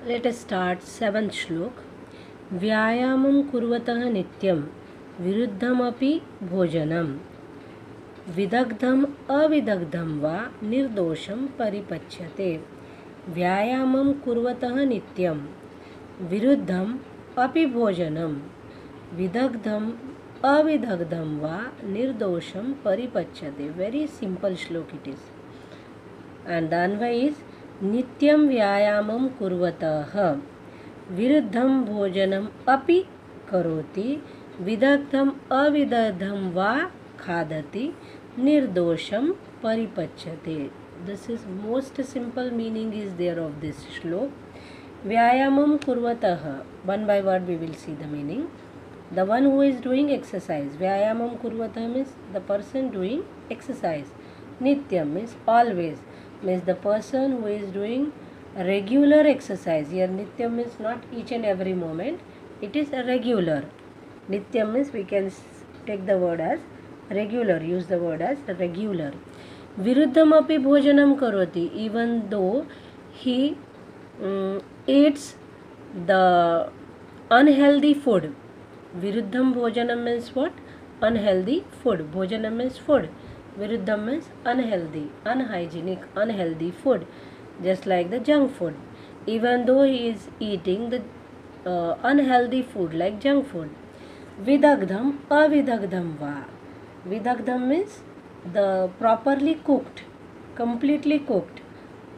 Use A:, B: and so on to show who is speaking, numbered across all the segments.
A: Let us start 7th श्लोक. व्यायामं कुर्वतः नित्यं विरुद्धमपि भोजनं विदग्धम् अविदग्धं वा निर्दोषं परिपच्यते. व्यायामं कुर्वतः नित्यं विरुद्धम् अपि भोजनं विदग्धम् अविदग्धं वा निर्दोषं परिपच्यते. Very simple श्लोक it is. And the Anvay is नित्यं व्यायामं कुर्वतः विरुद्धं भोजनम् अपि करोति विदग्धम् अविदग्धं वा खादति निर्दोषं परिपच्यते. This is most simple meaning is there of this श्लोक. व्यायामं कुर्वतः, one by one we will see the meaning. The one who is doing exercise. व्यायामं कुर्वतः means the person doing exercise. नित्यं means always, means the person who is doing regular exercise. Here nityam means not each and every moment, it is a regular. Nityam means we can take the word as regular, use the word as regular. Viruddham api bhojanam karoti, even though he eats the unhealthy food. Viruddham bhojanam means what? Unhealthy food. Bhojanam means food. Viruddham means unhealthy, unhygienic, unhealthy food, just like the junk food. Even though he is eating the unhealthy food like junk food. Vidagdham, avidagdham va. Vidagdham means the properly cooked, completely cooked.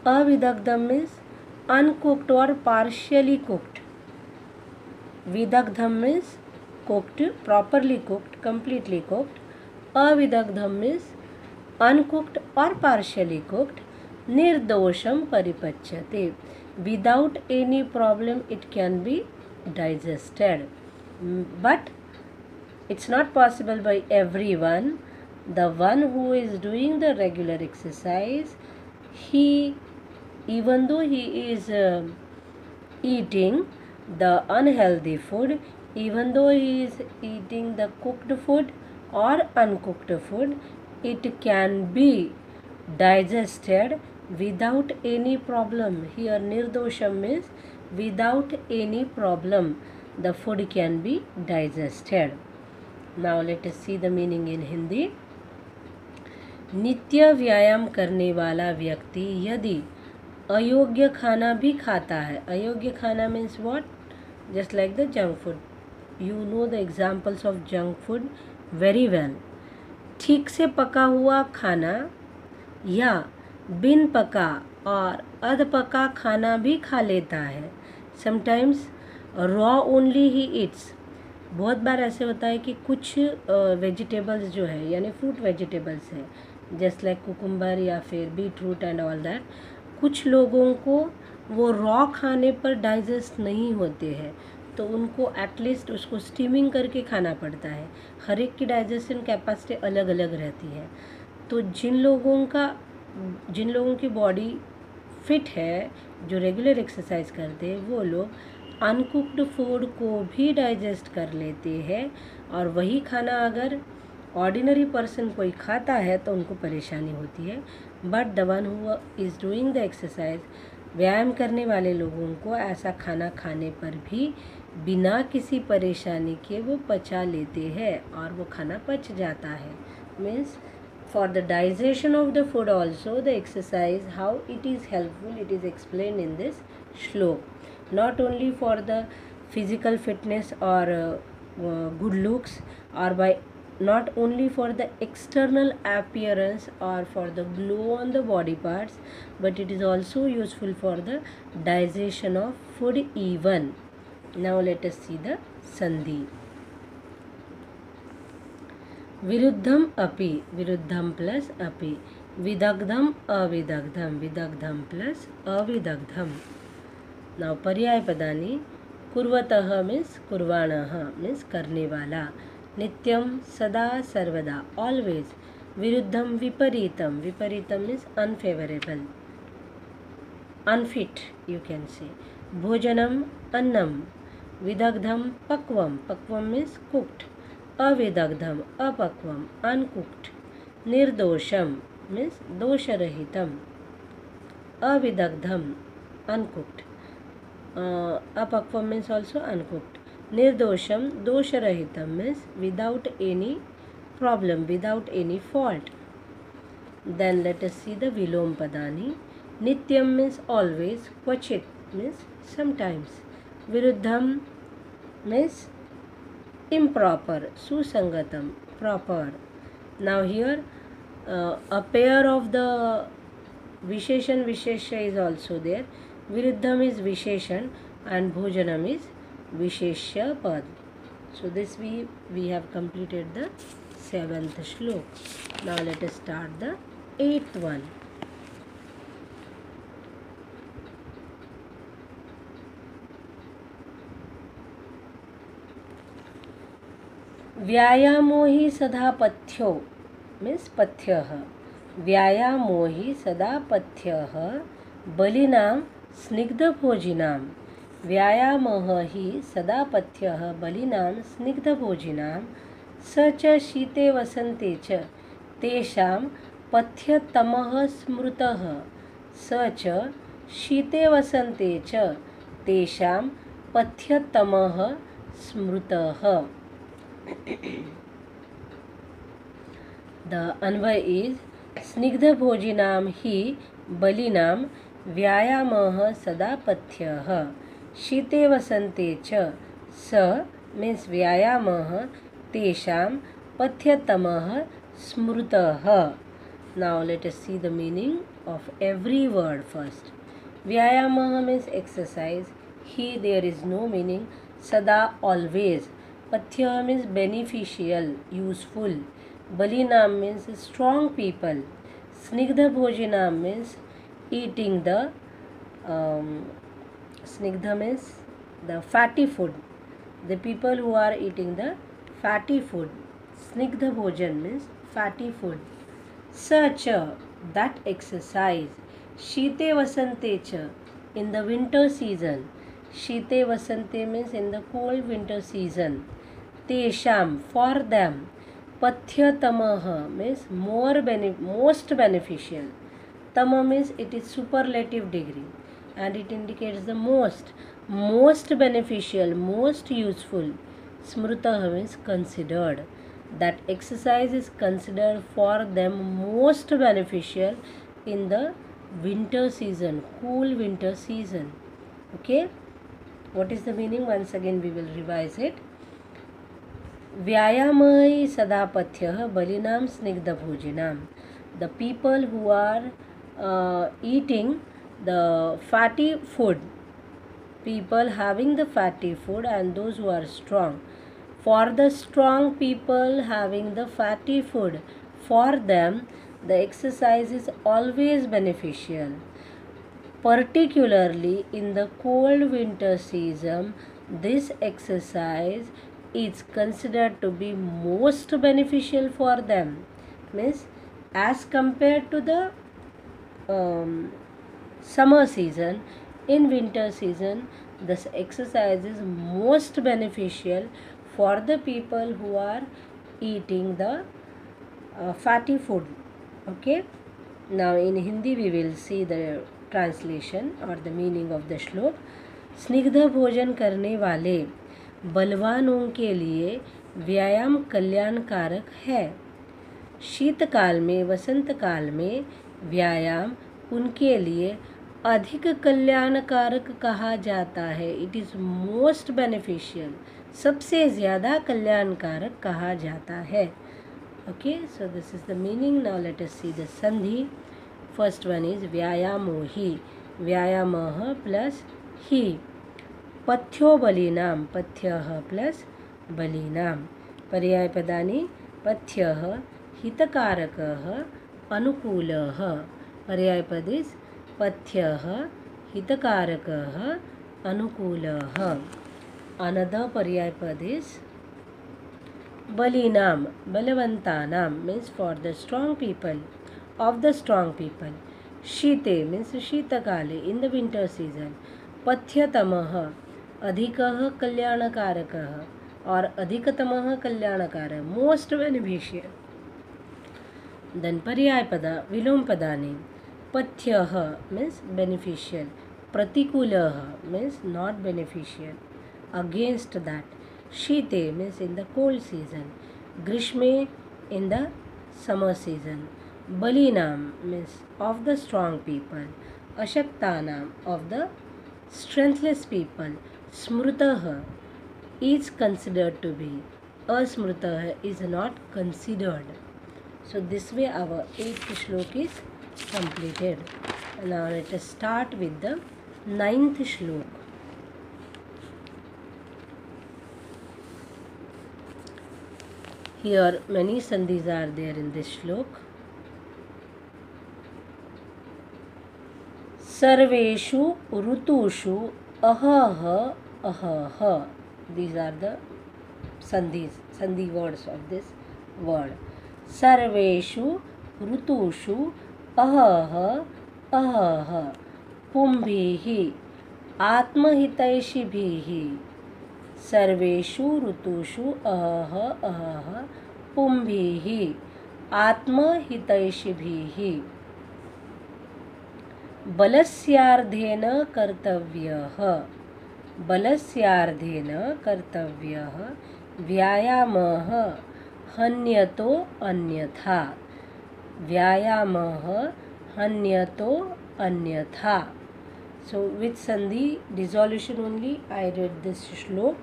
A: Avidagdham means uncooked or partially cooked. Vidagdham means cooked, properly cooked, completely cooked. Avidagdham means uncooked or partially cooked. Nirdosham paripachyate, without any problem it can be digested, but it's not possible by everyone. The one who is doing the regular exercise, he, even though he is eating the unhealthy food, even though he is eating the cooked food or uncooked food, it can be digested without any problem. Here nirdosham means without any problem the food can be digested. Now let us see the meaning in Hindi. नित्य व्यायाम करने वाला व्यक्ति यदि अयोग्य खाना भी खाता है. अयोग्य खाना means what? Just like the junk food. You know the examples of junk food very well. ठीक से पका हुआ खाना या बिन पका और अध पका खाना भी खा लेता है. Sometimes raw only he eats. बहुत बार ऐसे होता है कि कुछ वेजिटेबल्स जो है यानी फ्रूट वेजिटेबल्स है, जस्ट लाइक कुकुम्बर या फिर beetroot and all that, कुछ लोगों को वो रॉ खाने पर डाइजेस्ट नहीं होते हैं, तो उनको एटलीस्ट उसको स्टीमिंग करके खाना पड़ता है. हर एक की डाइजेशन कैपेसिटी अलग अलग रहती है. तो जिन लोगों की बॉडी फिट है, जो रेगुलर एक्सरसाइज करते हैं, वो लोग अनकुक्ड फूड को भी डाइजेस्ट कर लेते हैं. और वही खाना अगर ऑर्डिनरी पर्सन कोई खाता है तो उनको परेशानी होती है. But the one who is doing the exercise, व्यायाम करने वाले लोगों को ऐसा खाना खाने पर भी बिना किसी परेशानी के वो पचा लेते हैं और वो खाना पच जाता है. Means for the digestion of the food also the exercise, how it is helpful, it is explained in this shlok. Not only for the physical fitness or good looks, or by not only for the external appearance or for the glow on the body parts, but it is also useful for the digestion of food even. Now let us see the sandhi. विरुद्धम अपि, विरुद्धम plus अपि, विदग्धम अविदग्धम, विदग्धम plus अविदग्धम. Now पर्याय पदानि. कुर्वतः means कुर्वाणः means करने वाला. नित्यम सदा सर्वदा always. विरुद्धम विपरीतम, विपरीतम means unfavourable, unfit you can say. भोजनम अन्नम. विदग्धम पक्वम, पक्वम मीन्स कुक्ड. अविदग्धम अपक्वम अनकुक्ड. निर्दोषम मीन्स दोषरहितम. अविदग्धम uncooked. apakvam means also uncooked. Nirdosham, dosharahitam means without any problem, without any fault. Then let us see the Vilom Padani. Nityam means always, Kvachit means sometimes, Viruddham means improper, Susangatam, proper. Now here a pair of the Visheshan Vishesha is also there. Viruddham is Visheshan and Bhojanam is Vishesha Pad. So this we have completed the 7th shlok. Now let us start the 8th one. व्यायामो हि सदा पथ्यो means पथ्यः. व्यायामो हि सदा पथ्यः बलिनां स्निग्धभोजिनां. व्यायामः हि सदा पथ्यः बलिनां स्निग्धभोजिनां. स च शीते वसन्ते च तेषां पथ्यतमः स्मृतः. स च शीते वसन्ते च तेषां पथ्यतमः स्मृतः. The अन्वय is स्निग्ध भोजिनाम ही बलिनाम व्यायामः सदा पथ्यः. शीते वसन्ते च स means व्यायामः तेषां पथ्यतमः स्मृतः. Now let us see the meaning of every word first. Vyayamah means exercise. He there is no meaning. Sada always. Pathya means beneficial, useful. Balinam means strong people. Snigdha bhojanam means eating the snigdha means the fatty food. The people who are eating the fatty food. Snigdha bhojan means fatty food. Such that exercise. Shite vasante cha in the winter season. Shite vasante means in the cold winter season. Tesham for them. Pathyatamaha means most beneficial. Tama means it is superlative degree and it indicates the most beneficial, most useful. Smrutah means considered. That exercise is considered for them most beneficial in the winter season, cool winter season. Okay, what is the meaning? Once again we will revise it. Vyayamai sadapathyah balinam snigdha bhojanam. The people who are eating the fatty food, people having the fatty food and those who are strong. For the strong people having the fatty food, for them the exercise is always beneficial. Particularly in the cold winter season, this exercise is considered to be most beneficial for them. Means as compared to the summer season, in winter season this exercise is most beneficial for the people who are eating the fatty food. Okay, now in Hindi we will see the translation or the meaning of the श्लोक. स्निग्ध भोजन करने वाले बलवानों के लिए व्यायाम कल्याणकारक है. शीतकाल में, वसंत काल में व्यायाम उनके लिए अधिक कल्याणकारक कहा जाता है. इट इज़ मोस्ट बेनिफिशियल, सबसे ज़्यादा कल्याणकारक कहा जाता है. Okay, so this is the meaning. Now let us see the sandhi. First one is व्यायामो ही. व्यायामः प्लस ही. पथ्यो बलिनाम. पथ्यः प्लस बलिनाम. पर्यायपदानि. पथ्यः हितकारकः अनुकूलः. पर्यायपद इज पथ्यः हितकारकः अनुकूलः. अनदर पर्यायपद इज बलिनाम. बलवंतानाम means for the strong people, of the strong people. शीते means शीतकाले, in the winter season. पथ्यतमः अधिकः कल्याणकारकः और अधिकतमः कल्याणकारः, most beneficial. Then पर्यायपद विलोम पदानि. पथ्यः means beneficial. Pratikulah means not beneficial. Against that. Shite means in the cold season. Grishme in the summer season. Balinam means of the strong people. Ashaktanam of the strengthless people. Smrutah is considered to be. Asmrutah is not considered. So this way our 8th shlok is completed. Now let us start with the 9th shlok. Here many sandhis are there in this shlok. Sarveshu rutushu ahaha ahaha. These are the sandhi words of this word. Sarveshu rutushu ahaha ahaha. Pumbhihi atmahitaishibhihi. सर्वेषु ऋतुषु अहह अहह पुंभिः आत्महितैषिभिः बलस्यार्धेन कर्तव्यः बलस्यार्धेन कर्तव्यः व्यायामः हन्यतो अन्यथा व्यायामः हन्यतो अन्यथा. So with sandhi dissolution only I read this shlok.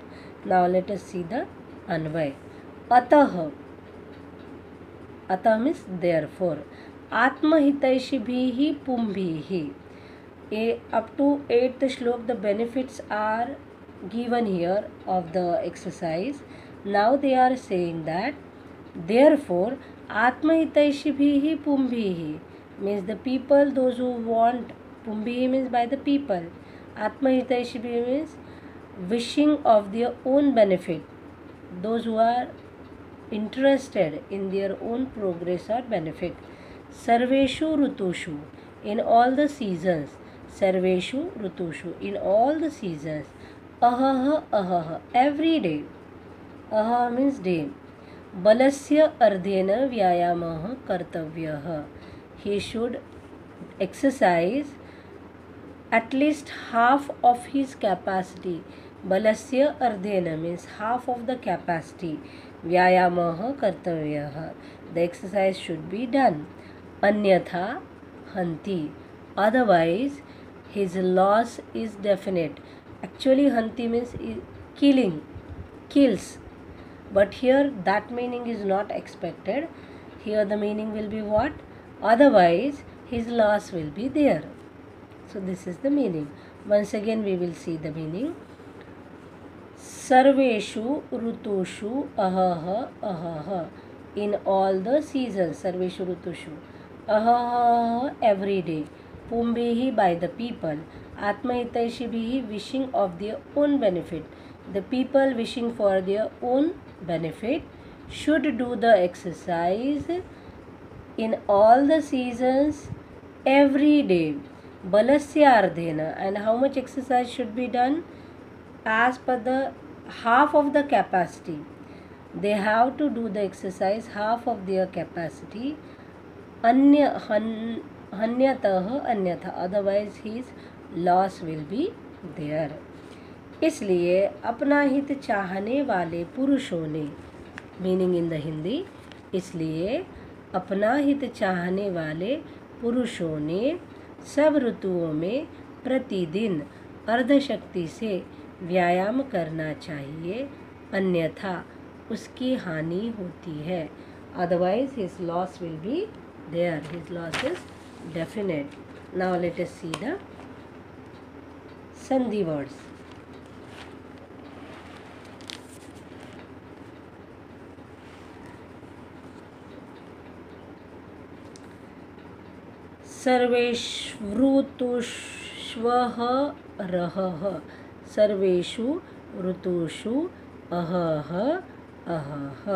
A: Now let us see the anvay. Atah. Atah means therefore. Atmahitaishibhihi pumbhihi. Up to 8th shlok the benefits are given here of the exercise. Now they are saying that therefore Atmahitaishibhihi pumbhihi means the people, those who want. Pumbhihi means by the people. Atmahitaishibhihi means wishing of their own benefit. Those who are interested in their own progress or benefit. Sarveshu rutushu in all the seasons. Sarveshu rutushu in all the seasons. Ahaha ahaha every day. Ahaha means day. Balasya ardhena vyayamaha kartavyah. He should exercise at least half of his capacity. Balasya ardhena means half of the capacity. Vyayamaha kartavyah. The exercise should be done. Anyatha hanti. Otherwise his loss is definite. Actually hanti means killing, kills. But here that meaning is not expected. Here the meaning will be what? Otherwise his loss will be there. So this is the meaning. Once again we will see the meaning. Sarveshu rutushu ahaha ahaha. In all the seasons. Sarveshu rutushu. Ahaha every day. Pumbhihi by the people. Atmahitaishibhihi wishing of their own benefit. The people wishing for their own benefit should do the exercise in all the seasons every day. Balasya ardhena. And how much exercise should be done? As per the half of the capacity. They have to do the exercise half of their capacity. Hanyatah anyatha. Otherwise his loss will be there. इसलिए अपना हित चाहने वाले पुरुषों ने, meaning in the Hindi, इसलिए अपना हित चाहने वाले पुरुषों ने सब ऋतुओं में प्रतिदिन अर्धशक्ति से व्यायाम करना चाहिए, अन्यथा उसकी हानि होती है. Otherwise his loss will be there. His loss is definite. Now let us see the sandhi words. सर्वेष्वृतुष्वः रहः. सर्वेषु ऋतुषु अहः अहः.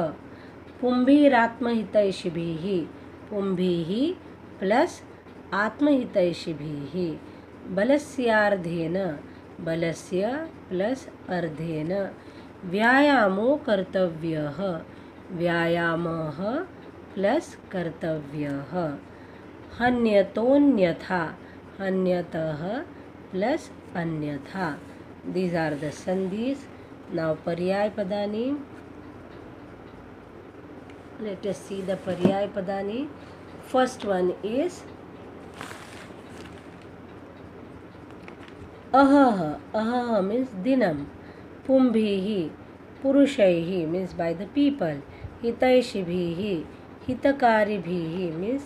A: पुंभिरात्महितैषिभिः. पुंभिः प्लस आत्महितैषिभिः. बलस्यार्धेन. बलस्य प्लस अर्धेन. व्यायामो कर्तव्यः. व्यायामः प्लस कर्तव्यः. हन्यतोऽन्यथा. हन्यतः plus anyatha. These are the sandhis. Now paryay padani. Let us see the paryay padani. First one is ahaha. Ahaha means dinam. Pumbhihi, purushaihi means by the people. Hitaishibhihi, hitakaribhihi means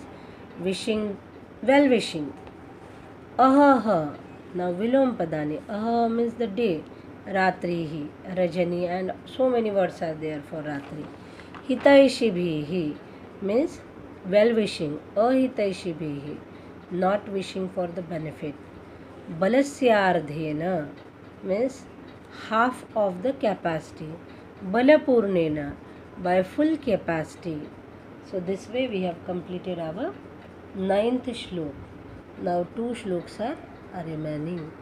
A: wishing, well wishing. Ahaha. Now vilom padani. Aha means the day. Ratrihi, Rajani, and so many words are there for Ratri. Hitaishibhihi means well wishing. Ahitaishibhihi, not wishing for the benefit. Balasyardhena means half of the capacity. Balapurnena, by full capacity. So this way we have completed our 9th shlok. Now 2 shloks are remaining.